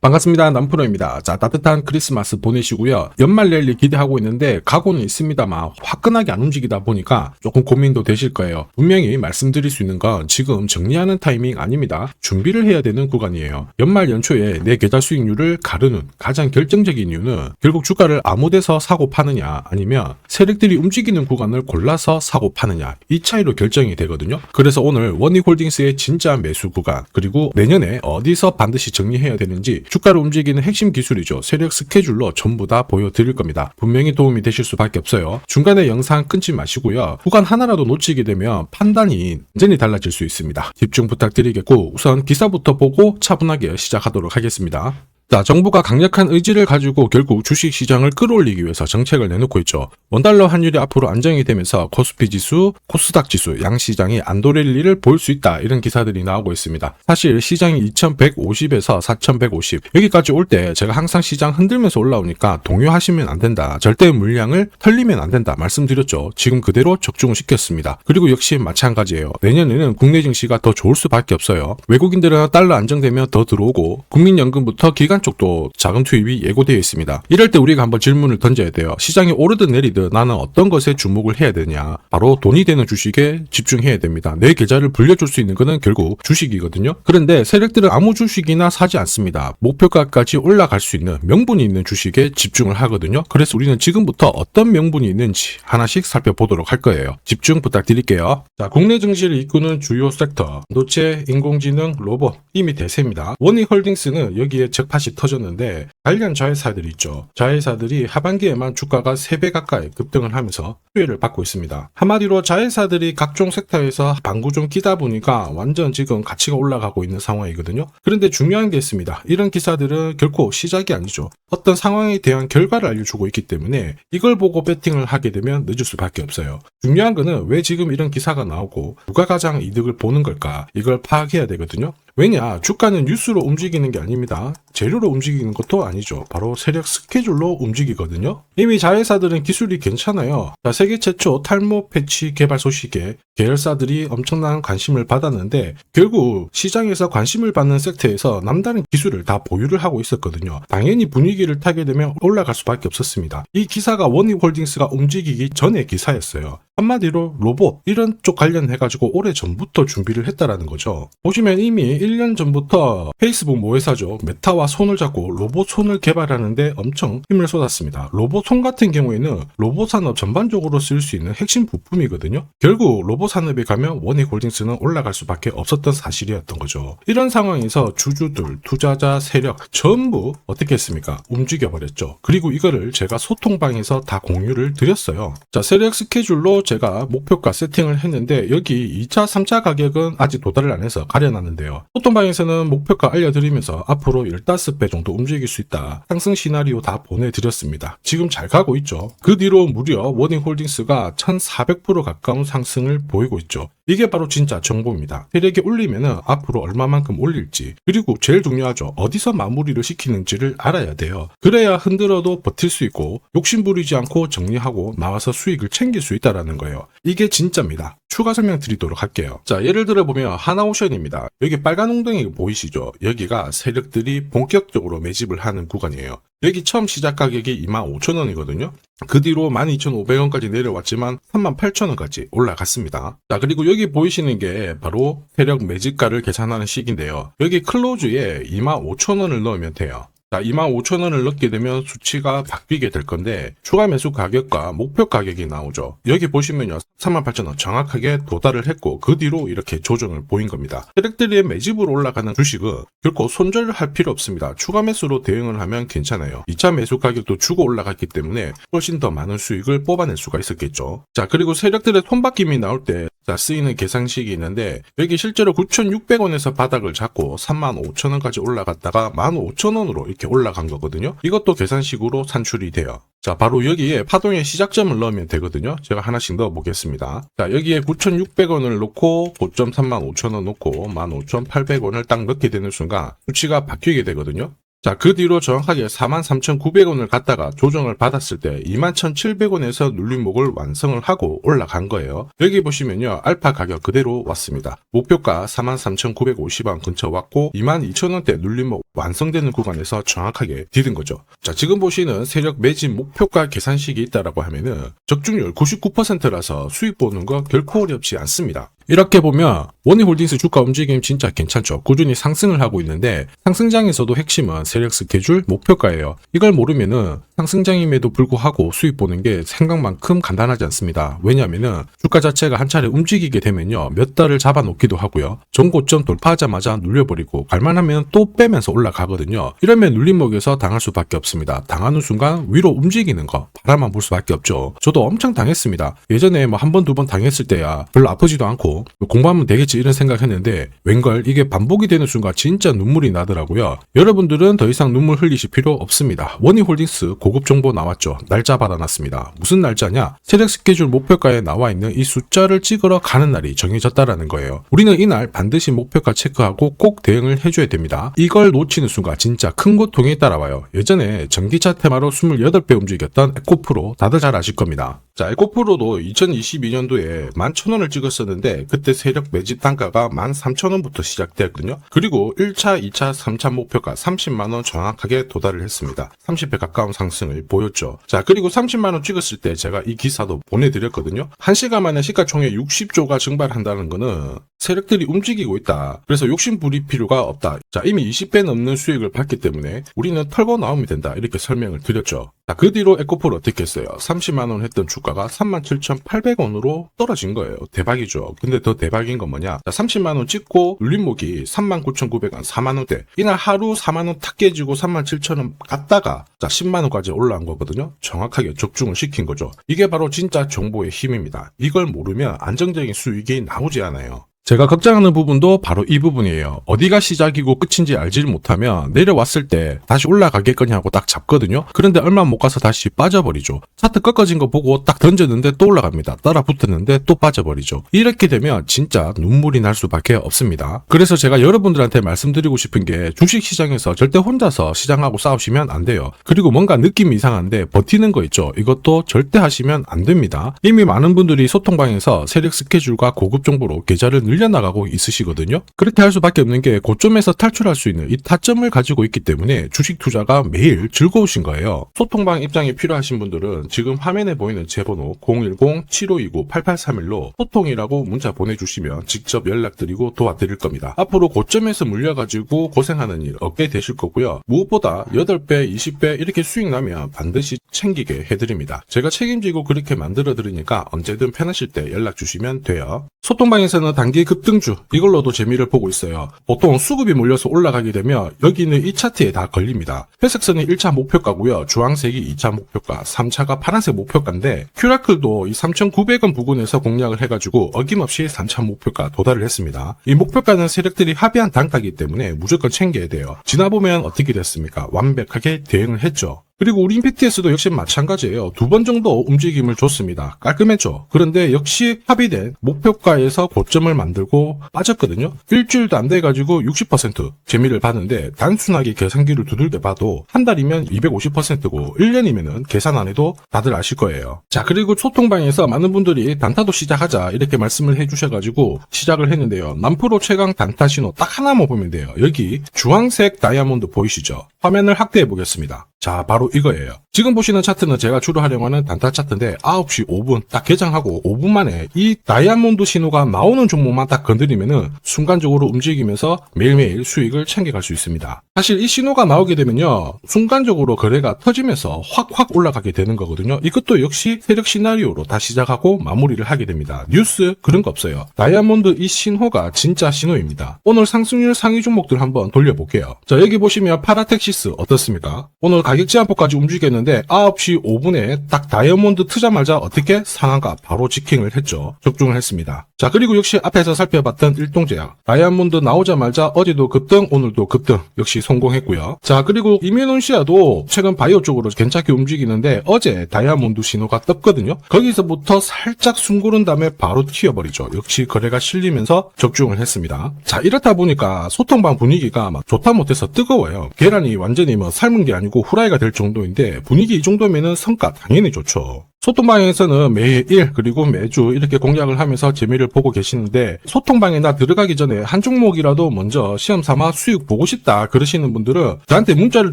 반갑습니다. 남프로입니다. 자, 따뜻한 크리스마스 보내시고요. 연말 랠리 기대하고 있는데 각오는 있습니다만 화끈하게 안 움직이다 보니까 조금 고민도 되실 거예요. 분명히 말씀드릴 수 있는 건 지금 정리하는 타이밍 아닙니다. 준비를 해야 되는 구간이에요. 연말 연초에 내 계좌 수익률을 가르는 가장 결정적인 이유는 결국 주가를 아무 데서 사고 파느냐 아니면 세력들이 움직이는 구간을 골라서 사고 파느냐 이 차이로 결정이 되거든요. 그래서 오늘 원익홀딩스의 진짜 매수 구간 그리고 내년에 어디서 반드시 정리해야 되는지 주가를 움직이는 핵심 기술이죠. 세력 스케줄로 전부 다 보여드릴 겁니다. 분명히 도움이 되실 수밖에 없어요. 중간에 영상 끊지 마시고요. 구간 하나라도 놓치게 되면 판단이 완전히 달라질 수 있습니다. 집중 부탁드리겠고 우선 기사부터 보고 차분하게 시작하도록 하겠습니다. 자, 정부가 강력한 의지를 가지고 결국 주식시장을 끌어올리기 위해서 정책을 내놓고 있죠. 원달러 환율이 앞으로 안정이 되면서 코스피 지수, 코스닥 지수, 양시장이 안도랠리를 보일 수 있다. 이런 기사들이 나오고 있습니다. 사실 시장이 2150에서 4150 여기까지 올 때 제가 항상 시장 흔들면서 올라오니까 동요하시면 안 된다. 절대 물량을 털리면 안 된다. 말씀드렸죠. 지금 그대로 적중을 시켰습니다. 그리고 역시 마찬가지예요. 내년에는 국내 증시가 더 좋을 수밖에 없어요. 외국인들은 달러 안정되면 더 들어오고 국민연금부터 기관 쪽도 자금 투입이 예고되어 있습니다. 이럴 때 우리가 한번 질문을 던져야 돼요. 시장이 오르든 내리든 나는 어떤 것에 주목을 해야 되냐. 바로 돈이 되는 주식에 집중해야 됩니다. 내 계좌를 불려줄 수 있는 것은 결국 주식이거든요. 그런데 세력들은 아무 주식이나 사지 않습니다. 목표가까지 올라갈 수 있는 명분이 있는 주식에 집중을 하거든요. 그래서 우리는 지금부터 어떤 명분이 있는지 하나씩 살펴보도록 할 거예요. 집중 부탁드릴게요. 자, 국내 증시를 이끄는 주요 섹터 반도체, 인공지능, 로봇 이미 대세입니다. 원익홀딩스는 여기에 적팟이 터졌는데 관련 자회사들이 있죠. 자회사들이 하반기에만 주가가 3배 가까이 급등을 하면서 수혜를 받고 있습니다. 한마디로 자회사들이 각종 섹터에서 방구 좀 끼다 보니까 완전 지금 가치가 올라가고 있는 상황이거든요. 그런데 중요한 게 있습니다. 이런 기사들은 결코 시작이 아니죠. 어떤 상황에 대한 결과를 알려주고 있기 때문에 이걸 보고 배팅을 하게 되면 늦을 수밖에 없어요. 중요한 거는 왜 지금 이런 기사가 나오고 누가 가장 이득을 보는 걸까 이걸 파악해야 되거든요. 왜냐? 주가는 뉴스로 움직이는 게 아닙니다. 재료로 움직이는 것도 아니죠. 바로 세력 스케줄로 움직이거든요. 이미 자회사들은 기술이 괜찮아요. 자, 세계 최초 탈모 패치 개발 소식에 계열사들이 엄청난 관심을 받았는데 결국 시장에서 관심을 받는 섹터에서 남다른 기술을 다 보유를 하고 있었거든요. 당연히 분위기를 타게 되면 올라갈 수밖에 없었습니다. 이 기사가 원익홀딩스가 움직이기 전의 기사였어요. 한마디로 로봇 이런 쪽 관련해가지고 오래 전부터 준비를 했다라는 거죠. 보시면 이미 1년 전부터 페이스북 모회사죠. 메타와 손을 잡고 로봇 손을 개발하는데 엄청 힘을 쏟았습니다. 로봇 손 같은 경우에는 로봇 산업 전반적으로 쓸 수 있는 핵심 부품이거든요. 결국 로봇 산업에 가면 원익홀딩스는 올라갈 수밖에 없었던 사실이었던 거죠. 이런 상황에서 주주들, 투자자, 세력 전부 어떻게 했습니까? 움직여버렸죠. 그리고 이거를 제가 소통방에서 다 공유를 드렸어요. 자, 세력 스케줄로 제가 목표가 세팅을 했는데 여기 2차, 3차 가격은 아직 도달을 안 해서 가려놨는데요. 소통방에서는 목표가 알려드리면서 앞으로 15배 정도 움직일 수 있다. 상승 시나리오 다 보내드렸습니다. 지금 잘 가고 있죠. 그 뒤로 무려 원익홀딩스가 1400% 가까운 상승을 보이고 있죠. 이게 바로 진짜 정보입니다. 세력이 올리면은 앞으로 얼마만큼 올릴지 그리고 제일 중요하죠. 어디서 마무리를 시키는지를 알아야 돼요. 그래야 흔들어도 버틸 수 있고 욕심부리지 않고 정리하고 나와서 수익을 챙길 수 있다라는 거예요. 이게 진짜입니다. 추가 설명 드리도록 할게요. 자, 예를 들어 보면 하나오션입니다. 여기 빨간 웅덩이 보이시죠? 여기가 세력들이 본격적으로 매집을 하는 구간이에요. 여기 처음 시작 가격이 25,000원이거든요. 그 뒤로 12,500원까지 내려왔지만 38,000원까지 올라갔습니다. 자, 그리고 여기 보이시는 게 바로 세력 매집가를 계산하는 식인데요. 여기 클로즈에 25,000원을 넣으면 돼요. 자, 25,000원을 넣게 되면 수치가 바뀌게 될 건데 추가 매수 가격과 목표 가격이 나오죠. 여기 보시면요. 38,000원 정확하게 도달을 했고 그 뒤로 이렇게 조정을 보인 겁니다. 세력들이 매집으로 올라가는 주식은 결코 손절할 필요 없습니다. 추가 매수로 대응을 하면 괜찮아요. 2차 매수 가격도 주고 올라갔기 때문에 훨씬 더 많은 수익을 뽑아낼 수가 있었겠죠. 자, 그리고 세력들의 손바뀜이 나올 때 쓰이는 계산식이 있는데 여기 실제로 9,600원에서 바닥을 잡고 35,000원까지 올라갔다가 15,000원으로 이렇게 올라간 거거든요. 이것도 계산식으로 산출이 돼요. 자, 바로 여기에 파동의 시작점을 넣으면 되거든요. 제가 하나씩 넣어 보겠습니다. 자, 여기에 9,600원을 놓고 고점 35,000원 놓고 15,800원을 딱 넣게 되는 순간 수치가 바뀌게 되거든요. 자, 그 뒤로 정확하게 43,900원을 갖다가 조정을 받았을 때 21,700원에서 눌림목을 완성을 하고 올라간 거예요. 여기 보시면요, 알파 가격 그대로 왔습니다. 목표가 43,950원 근처 왔고 22,000원대 눌림목 완성되는 구간에서 정확하게 디딘 거죠. 자, 지금 보시는 세력 매집 목표가 계산식이 있다라고 하면은 적중률 99%라서 수익 보는 거 결코 어렵지 않습니다. 이렇게 보면 원희홀딩스 주가 움직임 진짜 괜찮죠. 꾸준히 상승을 하고 있는데 상승장에서도 핵심은 세력 스케줄 목표가예요. 이걸 모르면은 상승장임에도 불구하고 수익 보는 게 생각만큼 간단하지 않습니다. 왜냐면은 주가 자체가 한 차례 움직이게 되면요, 몇 달을 잡아놓기도 하고요, 전고점 돌파하자마자 눌려버리고 갈만하면 또 빼면서 올라가거든요. 이러면 눌림목에서 당할 수밖에 없습니다. 당하는 순간 위로 움직이는 거 바라만 볼 수밖에 없죠. 저도 엄청 당했습니다. 예전에 뭐 한 번, 두 번 당했을 때야 별로 아프지도 않고 공부하면 되겠지 이런 생각했는데 웬걸 이게 반복이 되는 순간 진짜 눈물이 나더라고요. 여러분들은 더 이상 눈물 흘리실 필요 없습니다. 원희홀딩스 고급 정보 나왔죠. 날짜 받아놨습니다. 무슨 날짜냐? 세력 스케줄 목표가에 나와 있는 이 숫자를 찍으러 가는 날이 정해졌다라는 거예요. 우리는 이날 반드시 목표가 체크하고 꼭 대응을 해줘야 됩니다. 이걸 놓치는 순간 진짜 큰 고통이 따라와요. 예전에 전기차 테마로 28배 움직였던 에코프로 다들 잘 아실 겁니다. 자, 에코프로도 2022년도에 11,000원을 찍었었는데 그때 세력 매집 단가가 13,000원부터 시작되었거든요. 그리고 1차, 2차, 3차 목표가 30만원 정확하게 도달을 했습니다. 30배 가까운 상승을 보였죠. 자, 그리고 30만원 찍었을 때 제가 이 기사도 보내드렸거든요. 1시간 만에 시가총액 60조가 증발한다는 거는 세력들이 움직이고 있다. 그래서 욕심 부릴 필요가 없다. 자, 이미 20배 넘는 수익을 봤기 때문에 우리는 털고 나오면 된다. 이렇게 설명을 드렸죠. 자, 그 뒤로 에코프로 어떻게 했어요? 30만원 했던 주가가 37,800원으로 떨어진 거예요. 대박이죠. 근데 더 대박인 건 뭐냐? 자, 30만원 찍고 눌림목이 39,900원, 4만원대. 이날 하루 4만원 탁 깨지고 37,000원 갔다가 자, 10만원까지 올라온 거거든요. 정확하게 적중을 시킨 거죠. 이게 바로 진짜 정보의 힘입니다. 이걸 모르면 안정적인 수익이 나오지 않아요. 제가 걱정하는 부분도 바로 이 부분이에요. 어디가 시작이고 끝인지 알지를 못하면 내려왔을 때 다시 올라가겠거니 하고 딱 잡거든요. 그런데 얼마 못 가서 다시 빠져버리죠. 차트 꺾어진 거 보고 딱 던졌는데 또 올라갑니다. 따라 붙었는데 또 빠져버리죠. 이렇게 되면 진짜 눈물이 날 수밖에 없습니다. 그래서 제가 여러분들한테 말씀드리고 싶은 게 주식시장에서 절대 혼자서 시장하고 싸우시면 안 돼요. 그리고 뭔가 느낌이 이상한데 버티는 거 있죠. 이것도 절대 하시면 안 됩니다. 이미 많은 분들이 소통방에서 세력 스케줄과 고급 정보로 계좌를 늘려나가고 있으시거든요. 그렇게 할 수밖에 없는 게 고점에서 탈출할 수 있는 이 타점을 가지고 있기 때문에 주식 투자가 매일 즐거우신 거예요. 소통방 입장이 필요하신 분들은 지금 화면에 보이는 제 번호 010-7529-8831로 소통이라고 문자 보내주시면 직접 연락드리고 도와드릴 겁니다. 앞으로 고점에서 물려가지고 고생하는 일 없게 되실 거고요. 무엇보다 8배, 20배 이렇게 수익 나면 반드시 챙기게 해드립니다. 제가 책임지고 그렇게 만들어드리니까 언제든 편하실 때 연락 주시면 돼요. 소통방에서는 단기 급등주 이걸로도 재미를 보고 있어요. 보통 수급이 몰려서 올라가게 되면 여기는 이 차트에 다 걸립니다. 회색선이 1차 목표가고요. 주황색이 2차 목표가, 3차가 파란색 목표가인데 큐라클도 이 3,900원 부근에서 공략을 해가지고 어김없이 3차 목표가 도달을 했습니다. 이 목표가는 세력들이 합의한 단가이기 때문에 무조건 챙겨야 돼요. 지나보면 어떻게 됐습니까? 완벽하게 대응을 했죠. 그리고 우리 임팩트에서도 역시 마찬가지예요. 2번 정도 움직임을 줬습니다. 깔끔했죠. 그런데 역시 합의된 목표가에서 고점을 만들고 빠졌거든요. 일주일도 안 돼가지고 60% 재미를 봤는데 단순하게 계산기를 두들겨 봐도 한 달이면 250%고 1년이면은 계산 안 해도 다들 아실 거예요. 자, 그리고 소통방에서 많은 분들이 단타도 시작하자 이렇게 말씀을 해주셔가지고 시작을 했는데요. 남프로 최강 단타 신호 딱 하나만 보면 돼요. 여기 주황색 다이아몬드 보이시죠? 화면을 확대해 보겠습니다. 자, 바로 이거예요. 지금 보시는 차트는 제가 주로 활용하는 단타 차트인데 9시 5분 딱 개장하고 5분 만에 이 다이아몬드 신호가 나오는 종목만 딱 건드리면은 순간적으로 움직이면서 매일매일 수익을 챙겨갈 수 있습니다. 사실 이 신호가 나오게 되면요, 순간적으로 거래가 터지면서 확 올라가게 되는 거거든요. 이것도 역시 세력 시나리오로 다 시작하고 마무리를 하게 됩니다. 뉴스 그런 거 없어요. 다이아몬드 이 신호가 진짜 신호입니다. 오늘 상승률 상위 종목들 한번 돌려볼게요. 자, 여기 보시면 파라텍시스 어떻습니까? 오늘 가격 제한폭까지 움직였는데 있었는데 9시 5분에 딱 다이아몬드 트자마자 어떻게 상한가 바로 지킹을 했죠. 적중을 했습니다. 자, 그리고 역시 앞에서 살펴봤던 일동제약 다이아몬드 나오자마자 어제도 급등 오늘도 급등 역시 성공했고요. 자, 그리고 이메논시아도 최근 바이오 쪽으로 괜찮게 움직이는데 어제 다이아몬드 신호가 떴거든요. 거기서부터 살짝 숨 고른 다음에 바로 튀어버리죠. 역시 거래가 실리면서 적중을 했습니다. 자, 이렇다 보니까 소통방 분위기가 막 좋다 못해서 뜨거워요. 계란이 완전히 뭐 삶은 게 아니고 후라이가 될 정도인데 분위기 이 정도면은 성과 당연히 좋죠. 소통방에서는 매일 그리고 매주 이렇게 공략을 하면서 재미를 보고 계시는데 소통방에 나 들어가기 전에 한 종목이라도 먼저 시험 삼아 수익 보고 싶다 그러시는 분들은 저한테 문자를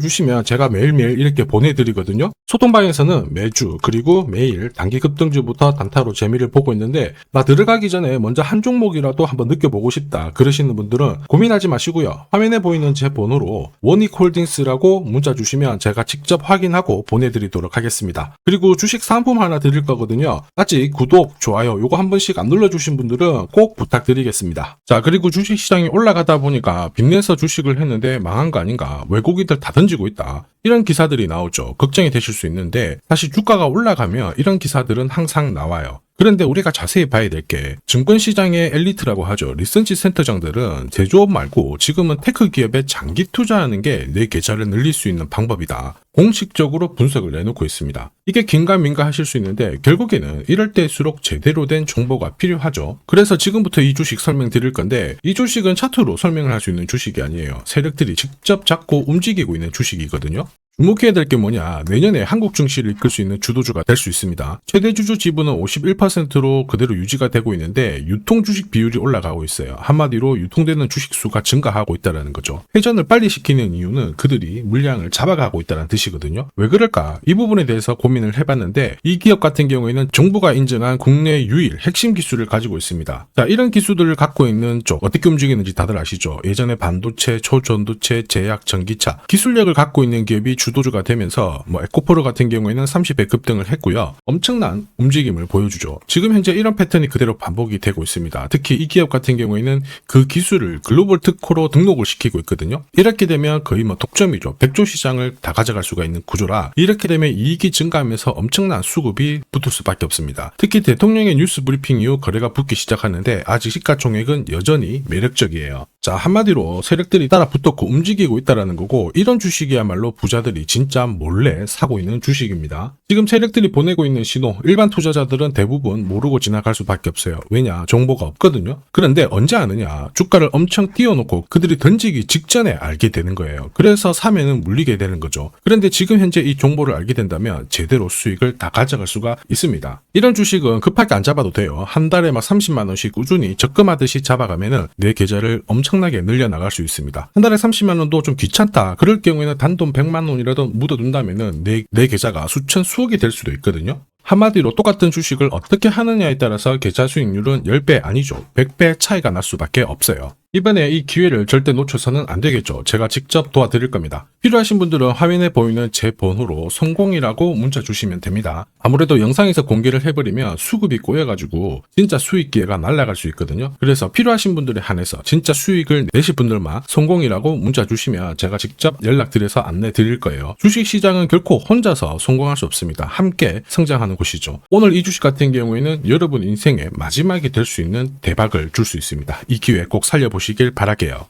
주시면 제가 매일매일 이렇게 보내드리거든요. 소통방에서는 매주 그리고 매일 단기 급등주부터 단타로 재미를 보고 있는데 나 들어가기 전에 먼저 한 종목이라도 한번 느껴보고 싶다 그러시는 분들은 고민하지 마시고요. 화면에 보이는 제 번호로 원익홀딩스라고 문자 주시면 제가 직접 확인하고 보내드리도록 하겠습니다. 그리고 주식 상품 하나 드릴 거거든요. 아직 구독, 좋아요 요거 한 번씩 안 눌러주신 분들은 꼭 부탁드리겠습니다. 자, 그리고 주식시장이 올라가다 보니까 빚내서 주식을 했는데 망한 거 아닌가, 외국인들 다 던지고 있다, 이런 기사들이 나오죠. 걱정이 되실 수 있는데 사실 주가가 올라가면 이런 기사들은 항상 나와요. 그런데 우리가 자세히 봐야 될 게 증권시장의 엘리트라고 하죠. 리서치 센터장들은 제조업 말고 지금은 테크 기업에 장기 투자하는 게 내 계좌를 늘릴 수 있는 방법이다. 공식적으로 분석을 내놓고 있습니다. 이게 긴가민가 하실 수 있는데 결국에는 이럴 때일수록 제대로 된 정보가 필요하죠. 그래서 지금부터 이 주식 설명드릴 건데 이 주식은 차트로 설명을 할 수 있는 주식이 아니에요. 세력들이 직접 잡고 움직이고 있는 주식이거든요. 주목해야 될 게 뭐냐, 내년에 한국 증시를 이끌 수 있는 주도주가 될 수 있습니다. 최대 주주 지분은 51%로 그대로 유지가 되고 있는데 유통 주식 비율이 올라가고 있어요. 한마디로 유통되는 주식 수가 증가하고 있다는 거죠. 회전을 빨리 시키는 이유는 그들이 물량을 잡아가고 있다는 뜻이거든요. 왜 그럴까? 이 부분에 대해서 고민을 해봤는데 이 기업 같은 경우에는 정부가 인정한 국내 유일 핵심 기술을 가지고 있습니다. 자, 이런 기술들을 갖고 있는 쪽 어떻게 움직이는지 다들 아시죠? 예전에 반도체, 초전도체, 제약, 전기차 기술력을 갖고 있는 기업이 주도주가 되면서 에코프로 같은 경우에는 30배 급등을 했고요. 엄청난 움직임을 보여주죠. 지금 현재 이런 패턴이 그대로 반복이 되고 있습니다. 특히 이 기업 같은 경우에는 그 기술을 글로벌 특허로 등록을 시키고 있거든요. 이렇게 되면 거의 독점이죠. 100조 시장을 다 가져갈 수가 있는 구조라 이렇게 되면 이익이 증가하면서 엄청난 수급이 붙을 수밖에 없습니다. 특히 대통령의 뉴스 브리핑 이후 거래가 붙기 시작하는데 아직 시가총액은 여전히 매력적이에요. 자, 한마디로 세력들이 따라 붙었고 움직이고 있다는 거고 이런 주식이야말로 부자들이 진짜 몰래 사고 있는 주식입니다. 지금 세력들이 보내고 있는 신호 일반 투자자들은 대부분 모르고 지나갈 수밖에 없어요. 왜냐? 정보가 없거든요. 그런데 언제 아느냐? 주가를 엄청 띄워놓고 그들이 던지기 직전에 알게 되는 거예요. 그래서 사면은 물리게 되는 거죠. 그런데 지금 현재 이 정보를 알게 된다면 제대로 수익을 다 가져갈 수가 있습니다. 이런 주식은 급하게 안 잡아도 돼요. 한 달에 30만 원씩 꾸준히 적금하듯이 잡아가면은 내 계좌를 엄청나게 늘려나갈 수 있습니다. 한 달에 30만 원도 좀 귀찮다. 그럴 경우에는 단돈 100만 원이라도 묻어둔다면은 내 계좌가 수천 수억이 될 수도 있거든요. 한마디로 똑같은 주식을 어떻게 하느냐에 따라서 계좌 수익률은 10배 아니죠. 100배 차이가 날 수밖에 없어요. 이번에 이 기회를 절대 놓쳐서는 안 되겠죠. 제가 직접 도와드릴 겁니다. 필요하신 분들은 화면에 보이는 제 번호로 성공이라고 문자 주시면 됩니다. 아무래도 영상에서 공개를 해버리면 수급이 꼬여가지고 진짜 수익 기회가 날아갈 수 있거든요. 그래서 필요하신 분들에 한해서 진짜 수익을 내실 분들만 성공이라고 문자 주시면 제가 직접 연락드려서 안내 드릴 거예요. 주식시장은 결코 혼자서 성공할 수 없습니다. 함께 성장하는 곳이죠. 오늘 이 주식 같은 경우에는 여러분 인생의 마지막이 될 수 있는 대박을 줄 수 있습니다. 이 기회 꼭 살려보시길 바랄게요.